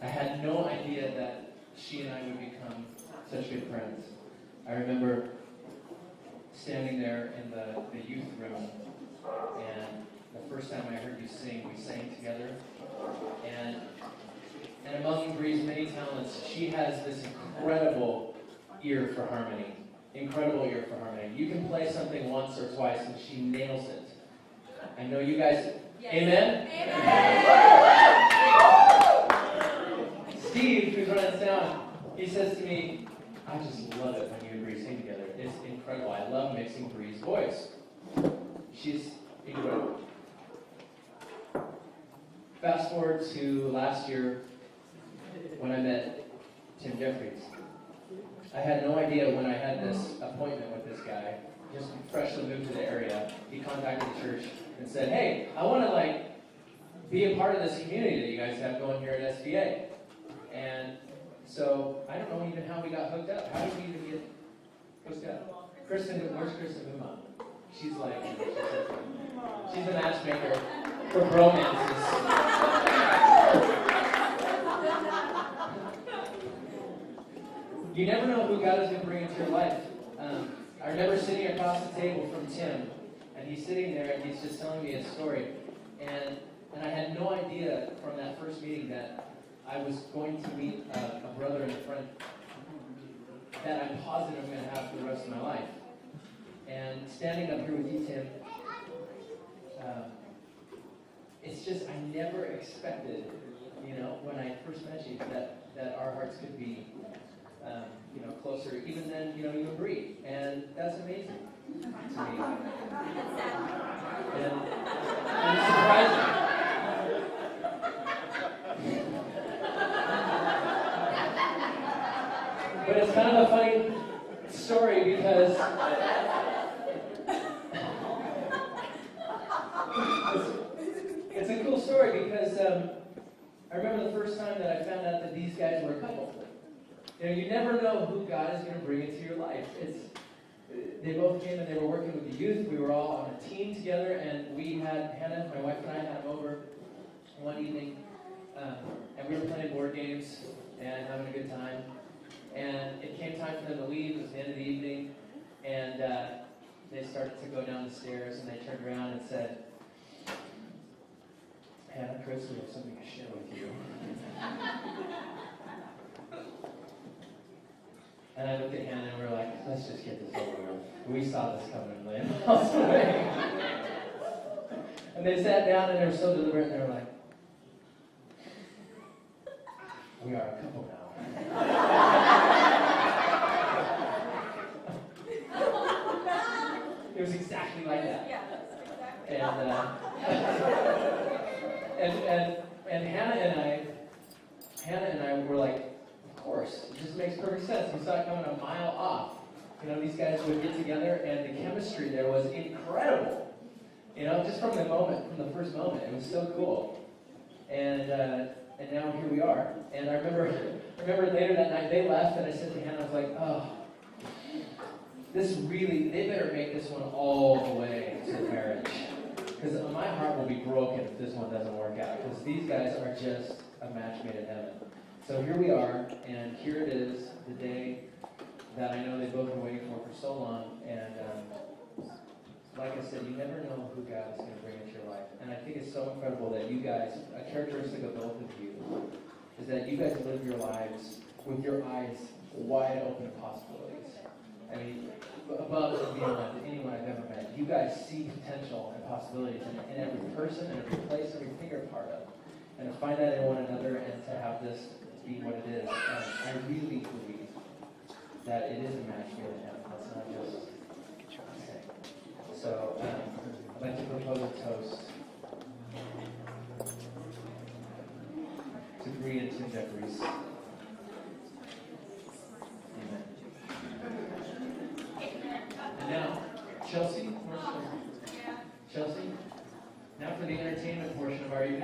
I had no idea that she and I would become such good friends. I remember standing there in the youth room, and the first time I heard you sing, we sang together. And among Bree's many talents, she has this incredible ear for harmony. Incredible ear for harmony. You can play something once or twice, and she nails it. I know you guys. Yes. Amen? Amen. Steve, who's running sound, he says to me, I just love it when you and Bree sing together. It's incredible. I love mixing Bree's voice. She's incredible. Fast forward to last year when I met Tim Jeffries. I had no idea when I had this appointment with this guy, just freshly moved to the area. He contacted the church and said, hey, I want to be a part of this community that you guys have going here at SVA. And so I don't know even how we got hooked up. How did we even get hooked up? Kristen, where's Kristen Muma? She's she's a matchmaker for romances. You never know who God is going to bring into your life. I remember sitting across the table from Tim, and he's sitting there and he's just telling me a story. And I had no idea from that first meeting that I was going to meet a brother and a friend that I'm positive I'm going to have for the rest of my life. And standing up here with you, Tim, it's just, I never expected, when I first met you, that our hearts could be, closer, even than, you and Bree. And that's amazing to me. And it's surprising. But it's kind of a funny story because it's a cool story because I remember the first time that I found out that these guys were a couple. You never know who God is going to bring into your life. They both came and they were working with the youth. We were all on a team together, and we had Hannah, my wife and I, had them over one evening, and we were playing board games and having a good time. And it came time for them to leave. It was the end of the evening, and they started to go down the stairs, and they turned around and said, Hannah, Chris, we have something to share with you. And I looked at Hannah and we were like, let's just get this over with. We saw this coming a million miles away. And they sat down and they were so deliberate and they were like, we are a couple now. It was exactly like that. Yeah, exactly. And Hannah and I were like, of course, it just makes perfect sense. We saw it coming a mile off. These guys would get together, and the chemistry there was incredible. Just from the first moment, it was so cool. And now here we are. And I remember later that night they left, and I said to Hannah, I was like, oh, they better make this one all the way to marriage. Because my heart will be broken if this one doesn't work out. Because these guys are just a match made in heaven. So here we are, and here it is, the day that I know they've both been waiting for so long. And like I said, you never know who God is going to bring into your life. And I think it's so incredible that you guys, a characteristic of both of you, is that you guys live your lives with your eyes wide open to possibilities. I mean, above and beyond anyone I've ever met. You guys see potential and possibilities in every person, in every place, everything you're part of. And to find that in one another and to have this be what it is, I really believe that it is a match made in heaven. That's not just saying. So I'd like to propose a toast to Bree and Tim Jeffries. Amen. And now, Chelsea, where's Chelsea? Chelsea? Now for the entertainment portion of our evening.